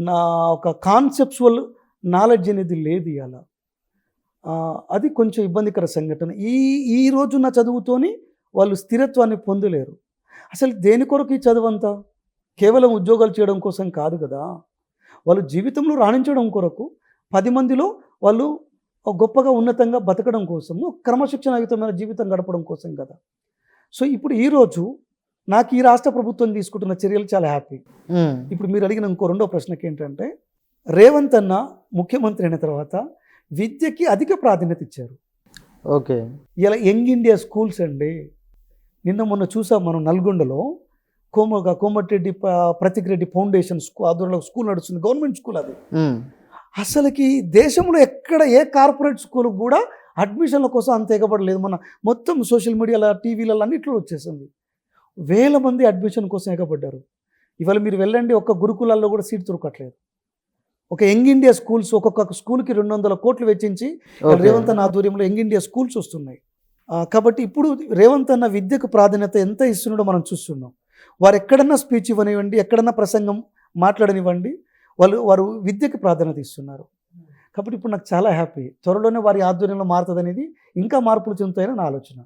నా ఒక conceptual knowledge అనేది లేదు ఇవాళ. అది కొంచెం ఇబ్బందికర సంఘటన. ఈ రోజున్న చదువుతోని వాళ్ళు స్థిరత్వాన్ని పొందలేరు. అసలు దేని కొరకు ఈ చదువంతా? కేవలం ఉద్యోగాలు చేయడం కోసం కాదు కదా! వాళ్ళు జీవితంలో రాణించడం కొరకు, 10 మందిలో వాళ్ళు గొప్పగా ఉన్నతంగా బతకడం కోసము, క్రమశిక్షణాయుతమైన జీవితం గడపడం కోసం కదా! సో, ఇప్పుడు ఈరోజు నాకు ఈ రాష్ట్ర ప్రభుత్వం తీసుకుంటున్న చర్యలు చాలా హ్యాపీ. ఇప్పుడు మీరు అడిగిన ఇంకో రెండో ప్రశ్నకేంటంటే, రేవంత్ అన్న ముఖ్యమంత్రి అయిన తర్వాత విద్యకి అధిక ప్రాధాన్యత ఇచ్చారు. ఓకే. ఇలా యంగ్ ఇండియా స్కూల్స్ అండి. నిన్న మొన్న చూసాం మనం నల్గొండలో కోమటిరెడ్డి ప్రతీక్ రెడ్డి ఫౌండేషన్ ఆధ్వర్యంలో స్కూల్ నడుస్తుంది. గవర్నమెంట్ స్కూల్ అది. అసలుకి దేశంలో ఎక్కడ ఏ కార్పొరేట్ స్కూల్ కూడా అడ్మిషన్ల కోసం అంత ఎగబడలేదు. మన మొత్తం సోషల్ మీడియాలో, టీవీలలో అన్నిట్లో వచ్చేసింది. వేల మంది అడ్మిషన్ కోసం ఎగబడ్డారు. ఇవాళ మీరు వెళ్ళండి, ఒక్క గురుకులాల్లో కూడా సీట్ దొరకట్లేదు. ఒక యంగ్ ఇండియా స్కూల్స్, ఒక్కొక్క స్కూల్కి 200 కోట్లు వెచ్చించి రేవంత్ అన్న ఆధ్వర్యంలో యంగ్ ఇండియా స్కూల్స్ వస్తున్నాయి. కాబట్టి ఇప్పుడు రేవంత్ అన్న విద్యకు ప్రాధాన్యత ఎంత ఇస్తున్నాడో మనం చూస్తున్నాం. వారు ఎక్కడన్నా స్పీచ్ ఇవ్వనివ్వండి, ఎక్కడన్నా ప్రసంగం మాట్లాడనివ్వండి, వారు విద్యకు ప్రాధాన్యత ఇస్తున్నారు. కాబట్టి ఇప్పుడు నాకు చాలా హ్యాపీ. త్వరలోనే వారి ఆధ్వర్యంలో మారుతుంది అనేది, ఇంకా మార్పులు చెందుతాయని నా ఆలోచన.